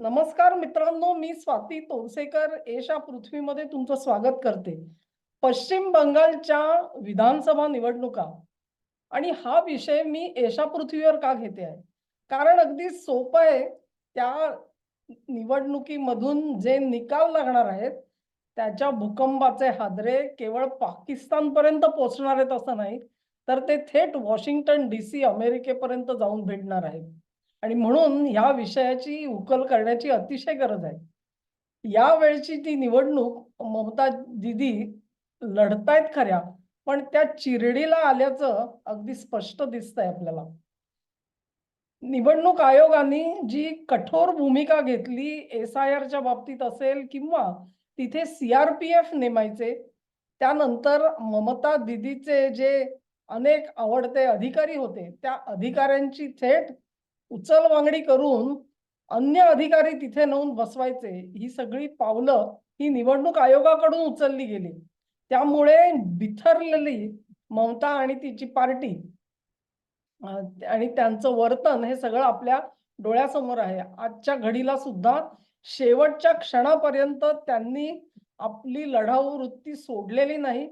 नमस्कार मित्रांनो, मी स्वाती तोरसेकर एशा पृथ्वीमध्ये तुमचं स्वागत करते. पश्चिम बंगालच्या विधानसभा निवडणुका आणि हा विषय मी एशा पृथ्वीवर का घेते आहे? कारण अगदी सोपं आहे. त्या निवडणुकीमधून जे निकाल लागणार आहेत, त्याच्या भूकंपाचे हादरे केवळ पाकिस्तानपर्यंत पोहोचणार आहेत असं नाही, तर ते थेट वॉशिंग्टन डी.सी. अमेरिकेपर्यंत जाऊन भिडणार आहेत. आणि म्हणून ह्या विषयाची उकल करण्याची अतिशय गरज आहे. यावेळची ती निवडणूक ममता दीदी लढतायत खऱ्या, पण त्या चिरडीला आल्याचं अगदी स्पष्ट दिसतंय आपल्याला. निवडणूक आयोगाने जी कठोर भूमिका घेतली एस-आय-आरच्या बाबतीत असेल किंवा तिथे सी-आर-पी-एफ नेमायचे, त्यानंतर ममता दीदीचे जे अनेक आवडते अधिकारी होते, त्या अधिकाऱ्यांची थेट उचलबांगडी करून अन्य अधिकारी तिथे नेऊन बसवायचे, ही सगळी पावलं ही निवडणूक आयोगाकडून उचलली गेली. त्यामुळे बिथरलेली ममता आणि तिची पार्टी अ, आणि त्यांचं वर्तन हे सगळं आपल्या डोळ्यासमोर आहे. आजच्या घडीला सुद्धा शेवटच्या क्षणापर्यंत त्यांनी आपली लढाऊ वृत्ती सोडलेली नाही.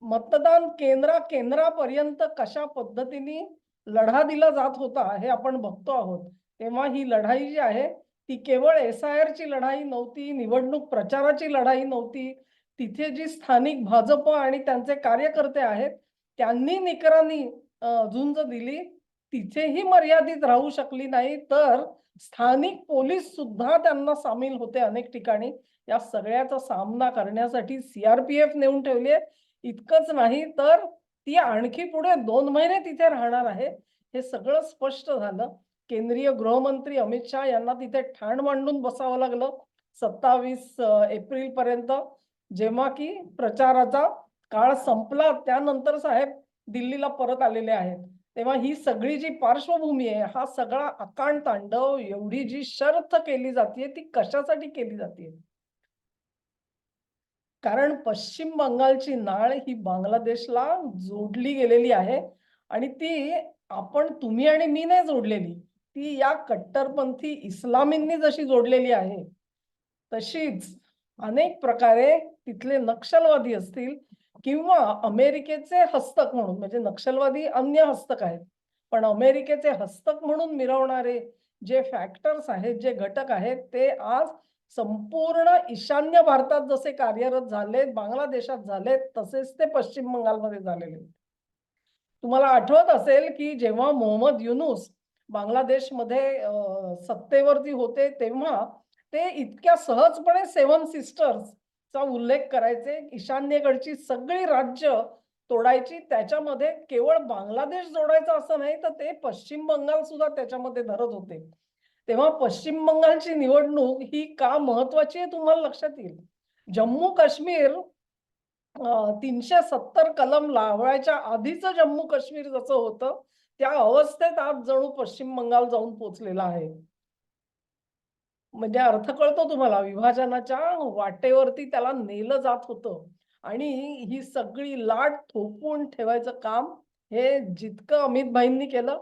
मतदान केंद्रापर्यंत कशा पद्धतीने लढा दिला जात होता हे आपण बघतो आहोत. तेव्हा ही लढाई जी आहे ती केवळ एस-आय-आरची लढाई नव्हती, निवडणूक प्रचाराची लढाई नव्हती. तिथे जी स्थानिक भाजप आणि त्यांचे कार्यकर्ते आहेत, त्यांनी निकरांनी झुंज दिली. तिथेही मर्यादित राहू शकली नाही, तर स्थानिक पोलीस सुद्धा त्यांना सामील होते अनेक ठिकाणी. या सगळ्याचा सामना करण्यासाठी सी-आर-पी-एफ नेऊन ठेवली आहे. इतकंच नाही तर ती आणखी पुढे 2 महिने तिथे राहणार आहे. हे सगळं स्पष्ट झालं. केंद्रीय गृहमंत्री अमित शाह यांना तिथे ठाण मांडून बसावं लागलं 27 एप्रिलपर्यंत. जेव्हा की प्रचाराचा काळ संपला त्यानंतर साहेब दिल्लीला परत आलेले आहेत. तेव्हा ही सगळी जी पार्श्वभूमी आहे, हा सगळा अकांड तांडव, एवढी जी शर्थ केली जातीये, ती कशासाठी केली जातीये? कारण पश्चिम बंगालची नाळ ही बांगलादेशला जोडली गेलेली आहे आणि ती तुम्ही आणि मी नाही जोडलेली. ती या कट्टरपंथी इस्लामींनी जशी जोडलेली आहे, तशीच अनेक प्रकारे तिथले नक्षलवादी असतील किंवा अमेरिकेचे हस्तक म्हणून म्हणजे नक्षलवादी अन्य हस्तक आहेत. पण अमेरिकेचे हस्तक म्हणून मिरवणारे जे फॅक्टर्स आहेत, जे घटक आहेत, ते आज संपूर्ण ईशान्य भारतात जसे कार्यरत झालेत, बांगलादेशात झालेत, तसेच ते पश्चिम बंगालमध्ये झालेले आहेत. तुम्हाला आठवत असेल, की जेव्हा मोहम्मद युनूस बांगलादेशमध्ये सत्तेवरती होते, तेव्हा ते इतक्या सहजपणे सेव्हन सिस्टर्सचा उल्लेख करायचे. ईशान्येकडची सगळी राज्य तोडायची. त्याच्यामध्ये केवळ बांगलादेश जोडायचा असं नाही, तर ते पश्चिम बंगाल सुद्धा त्याच्यामध्ये धरत होते. तेव्हा पश्चिम बंगालची निवडणूक ही का महत्वाची आहे तुम्हाला लक्षात येईल. जम्मू काश्मीर 370 कलम लावायच्या आधीचं जम्मू काश्मीर जसं होतं, त्या अवस्थेत आज जणू पश्चिम बंगाल जाऊन पोहोचलेला आहे. म्हणजे अर्थ कळतो तुम्हाला विभाजनाच्या वाटेवरती त्याला नेलं जात होतं आणि ही सगळी लाट थोपवून ठेवायचं काम हे जितकं अमित भाईंनी केलं,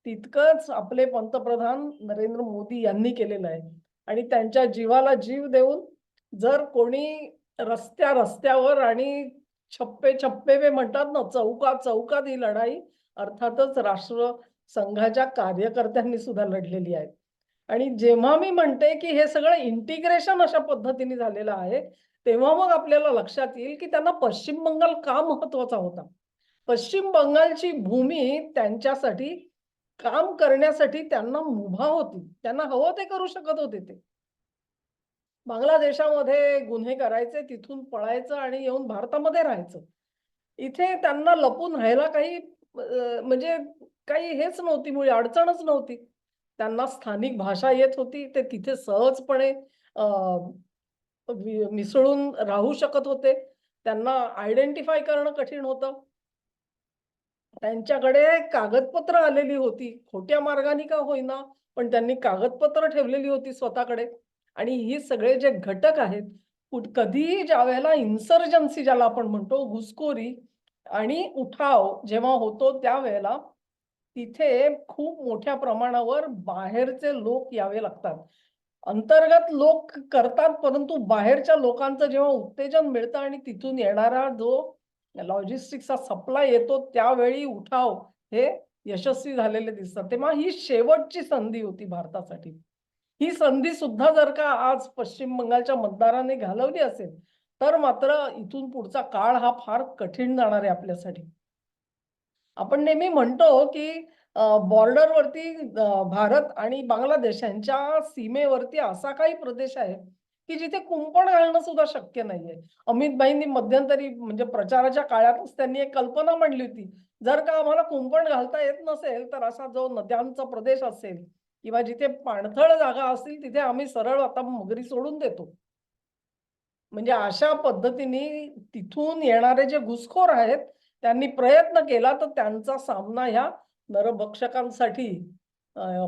तितकंच आपले पंतप्रधान नरेंद्र मोदी यांनी केलेलं आहे. आणि त्यांच्या जीवाला जीव देऊन जर कोणी रस्त्यावर आणि छप्पे म्हणतात ना, चौकात ही लढाई अर्थातच राष्ट्रसंघाच्या कार्यकर्त्यांनी सुद्धा लढलेली आहे. आणि जेव्हा मी म्हणते, की हे सगळं इंटिग्रेशन अशा पद्धतीने झालेलं आहे, तेव्हा मग आपल्याला लक्षात येईल, की त्यांना पश्चिम बंगाल का महत्वाचा होता. पश्चिम बंगालची भूमी त्यांच्यासाठी काम करण्यासाठी त्यांना मुभा होती. त्यांना हवं ते करू शकत होते ते. बांगलादेशामध्ये गुन्हे करायचे, तिथून पळायचं आणि येऊन भारतामध्ये राहायचं. इथे त्यांना लपून राहायला काही म्हणजे काही हेच नव्हती, मुळी अडचणच नव्हती. त्यांना स्थानिक भाषा येत होती. ते तिथे सहजपणे अ, मिसळून राहू शकत होते. त्यांना आयडेंटिफाय करणं कठीण होतं. त्यांच्याकडे कागदपत्र आलेली होती. खोट्या मार्गाने का होईना, पण त्यांनी कागदपत्र ठेवलेली होती स्वतःकडे. आणि ही सगळे जे घटक आहेत, कधीही ज्यावेळेला इन्सर्जन्सी ज्याला आपण म्हणतो, घुसखोरी आणि उठाव जेव्हा होतो त्यावेळेला तिथे खूप मोठ्या प्रमाणावर बाहेरचे लोक यावे लागतात. अंतर्गत लोक करतात, परंतु बाहेरच्या लोकांचं जेव्हा उत्तेजन मिळतं आणि तिथून येणारा जो लॉजिस्टिक्सचा सप्लाय येतो, त्यावेळी उठाव हे यशस्वी झालेले दिसतात. तेव्हा ही शेवटची संधी होती भारतासाठी. ही संधी सुद्धा जर का आज पश्चिम बंगालच्या मतदारांनी घालवली असेल, तर मात्र इथून पुढचा काळ हा फार कठीण जाणार आहे आपल्यासाठी. आपण नेहमी म्हणतो, की बॉर्डरवरती भारत आणि बांगलादेश यांच्या सीमेवरती असा काही प्रदेश आहे, की जिथे कुंपण घालणं सुद्धा शक्य नाहीये. अमित भाईंनी मध्यंतरी म्हणजे प्रचाराच्या काळातच त्यांनी एक कल्पना मांडली होती. जर का आम्हाला कुंपण घालता येत नसेल, तर असा जो नद्यांचा प्रदेश असेल किंवा जिथे पाणथळ जागा असतील, तिथे आम्ही सरळ आता मगरी सोडून देतो. म्हणजे अशा पद्धतीने तिथून येणारे जे घुसखोर आहेत, त्यांनी प्रयत्न केला तर त्यांचा सामना ह्या नरभक्षकांसाठी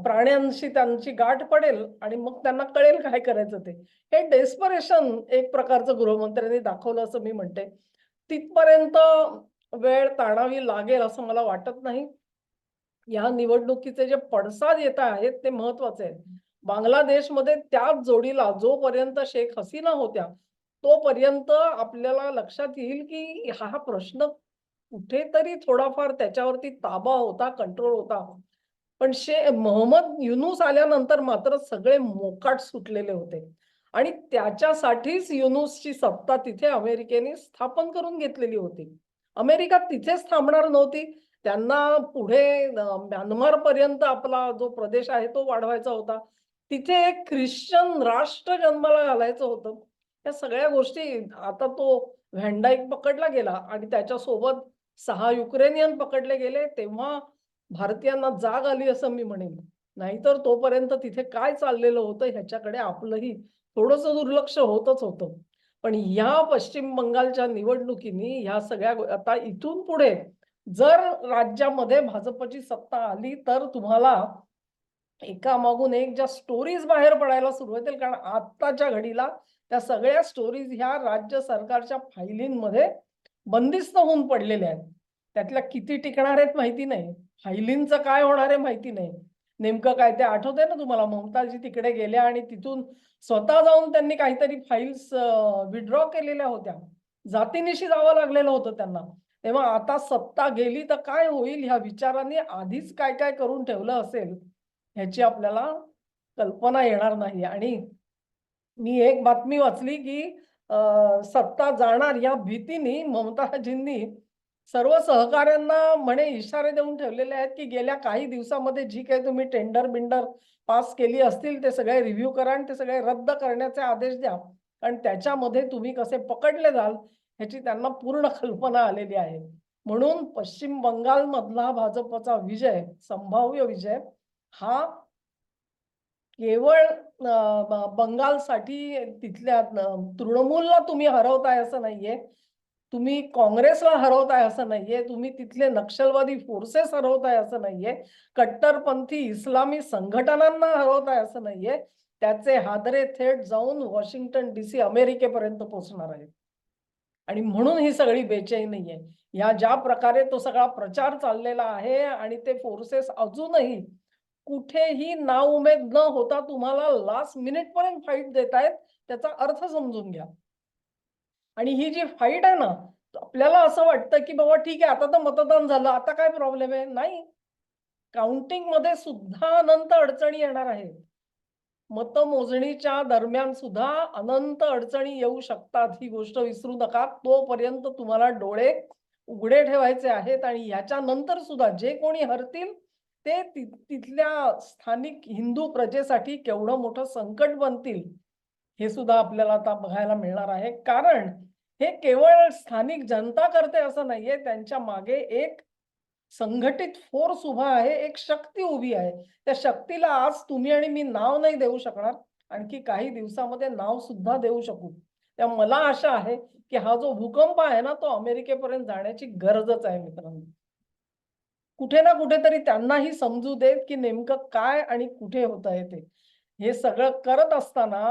प्राण्यांशी त्यांची गाठ पडेल आणि मग त्यांना कळेल काय करायचं ते. हे डेस्परेशन एक प्रकारचं गृहमंत्र्यांनी दाखवलं असं मी म्हणते. तिथपर्यंत वेळ ताणावी लागेल असं मला वाटत नाही. या निवडणुकीचे जे पडसाद येत आहेत ते महत्वाचे आहेत. बांगलादेशमध्ये त्याच जोडीला जोपर्यंत शेख हसीना होत्या, तोपर्यंत आपल्याला लक्षात येईल की हा प्रश्न कुठेतरी थोडाफार त्याच्यावरती ताबा होता, कंट्रोल होता. पण मोहम्मद युनूस आल्यानंतर मात्र सगळे मोकाट सुटलेले होते आणि त्याच्यासाठीच युनूसची सत्ता तिथे अमेरिकेने स्थापन करून घेतलेली होती. अमेरिका तिथेच थांबणार नव्हती. त्यांना पुढे म्यानमारपर्यंत आपला जो प्रदेश आहे तो वाढवायचा होता. तिथे एक ख्रिश्चन राष्ट्र जन्माला घालायचं होतं. या सगळ्या गोष्टी आता तो व्हॅन डायक पकडला गेला आणि त्याच्यासोबत 6 युक्रेनियन पकडले गेले. तेव्हा भारतीयांना जाग आली असं मी म्हणेन. नाहीतर तोपर्यंत तिथे काय चाललेलं होतं ह्याच्याकडे आपलंही थोडंसं दुर्लक्ष होतच होतं. पण या पश्चिम बंगालच्या निवडणुकीनी ह्या सगळ्या आता इथून पुढे जर राज्यामध्ये भाजपची सत्ता आली, तर तुम्हाला एकामागून एक ज्या स्टोरीज बाहेर पडायला सुरू होतील. कारण आत्ताच्या घडीला त्या सगळ्या स्टोरीज ह्या राज्य सरकारच्या फायलींमध्ये बंदिस्त होऊन पडलेल्या आहेत. त्यातल्या किती टिकणार आहेत माहिती नाही. फायलींचं काय होणार आहे माहिती नाही. नेमकं काय ते आठवतंय ना तुम्हाला? ममताजी तिकडे गेल्या आणि तिथून स्वतः जाऊन त्यांनी काहीतरी फाइल्स विथड्रॉ केलेल्या होत्या. जातीनिशी जावं लागलेलं होतं त्यांना. तेव्हा आता सत्ता गेली तर काय होईल ह्या विचाराने आधीच काय-काय करून ठेवलं असेल, ह्याची आपल्याला कल्पना येणार नाही. आणि मी एक बातमी वाचली, की सत्ता जाणार या भीतीने ममताजींनी सर्व सहकाऱ्यांना म्हणे इशारे देऊन ठेवलेले आहेत, की गेल्या काही दिवसामध्ये जी काही तुम्ही टेंडर-बिंडर पास केली असतील, ते सगळे रिव्ह्यू करा आणि ते सगळे रद्द करण्याचे आदेश द्या. कारण त्याच्यामध्ये तुम्ही कसे पकडले जाल, ह्याची त्यांना पूर्ण कल्पना आलेली आहे. म्हणून पश्चिम बंगालमधला भाजपचा विजय, संभाव्य विजय हा केवळ बंगालसाठी तिथल्या तृणमूलला तुम्ही हरवताय असं नाहीये. तुम्ही काँग्रेसला हरवताय असं नाहीये. तुम्ही तिथले नक्षलवादी फोर्सेस हरवताय असं नाहीये. कट्टरपंथी इस्लामी संघटनांना हरवताय असं नाहीये. त्याचे हादरे थेट जाऊन वॉशिंग्टन डी.सी. अमेरिकेपर्यंत पोहोचणार आहेत. आणि म्हणून ही सगळी बेचैनी आहे. या ज्या प्रकारे तो सगळा प्रचार चाललेला आहे आणि ते फोर्सेस अजूनही कुठेही नाउमेद न होता तुम्हाला लास्ट मिनिट पर्यंत फाईट देतायत, त्याचा अर्थ समजून घ्या. आणि ही जी फाईट आहे ना, आपल्याला असं वाटतं, की बाबा ठीक आहे, आता तर मतदान झालं, आता काय प्रॉब्लेम आहे? नाही. काउंटिंगमध्ये सुद्धा अनंत अडचणी येणार आहेत. मतमोजणीच्या दरम्यान सुद्धा अनंत अडचणी येऊ शकतात. ही गोष्ट विसरू नका. तोपर्यंत तुम्हाला डोळे उघडे ठेवायचे आहेत आणि ह्याच्यानंतर सुद्धा जे कोणी हरतील ते तिथल्या स्थानिक हिंदू प्रजेसाठी केवढं मोठं संकट बनतील, हे सुद्धा आपल्याला आता बघायला मिळणार आहे. कारण हे केवळ स्थानिक जनता करते असं नाहीये. त्यांच्या मागे एक संघटित फोर्स उभा आहे, एक शक्ती उभी आहे. त्या शक्तीला आज तुम्ही आणि मी नाव नाही देऊ शकणार. आणखी काही दिवसामध्ये नाव सुद्धा देऊ शकू. त्यामुळे मला आशा आहे, की हा जो भूकंप आहे ना, तो अमेरिकेपर्यंत जाण्याची गरजच आहे मित्रांनो. कुठे ना कुठेतरी त्यांनाही समजू देत, की नेमकं काय आणि कुठे होतंय ते. हे सगळं करत असताना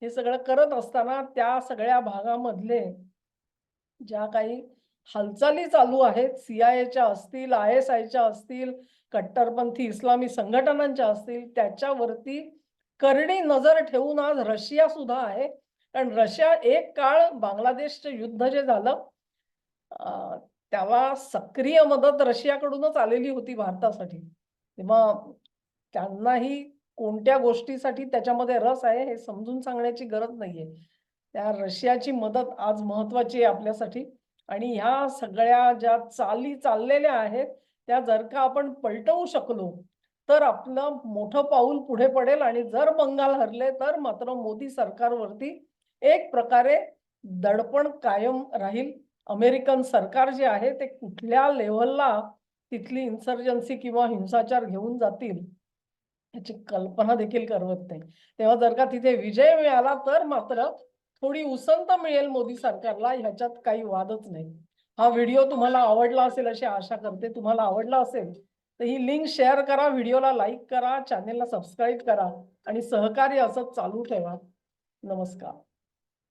हे सगळं करत असताना त्या सगळ्या भागामधले ज्या काही हालचाली चालू आहेत, सी-आय-एच्या असतील, ISIच्या असतील, कट्टरपंथी इस्लामी संघटनांच्या असतील, त्याच्यावरती करडी नजर ठेवून आज रशिया सुद्धा आहे. कारण रशिया एक काळ बांगलादेशचं युद्ध जे झालं अ, त्याला सक्रिय मदत रशियाकडूनच आलेली होती भारतासाठी. तेव्हा त्यांनाही कोणत्या गोष्टीसाठी त्याच्यामध्ये रस आहे हे समजून सांगण्याची गरज नाहीये. त्या रशियाची मदत आज महत्त्वाची आहे आपल्यासाठी आणि ह्या सगळ्या ज्या चाली चाललेल्या आहेत, त्या जर का आपण पलटवू शकलो, तर आपलं मोठं पाऊल पुढे पडेल आणि जर बंगाल हरले, तर मात्र मोदी सरकारवरती एक प्रकारे दडपण कायम राहील. अमेरिकन सरकार जे आहे, ते कुठल्या लेव्हलला तिथली इन्सर्जन्सी किंवा हिंसाचार घेऊन जातील, याची कल्पना देखील करवत नाही. तेव्हा जर का तिथे विजय मिळाला, तर मात्र थोडी उसंत मिळेल मोदी सरकारला, ह्याच्यात काही वादच नाही. हा व्हिडिओ तुम्हाला आवडला असेल अशी आशा करते. तुम्हाला आवडला असेल, तर ही लिंक शेअर करा, व्हिडिओला लाईक करा, चॅनेलला सबस्क्राईब करा आणि सहकार्य असंच चालू ठेवा. नमस्कार.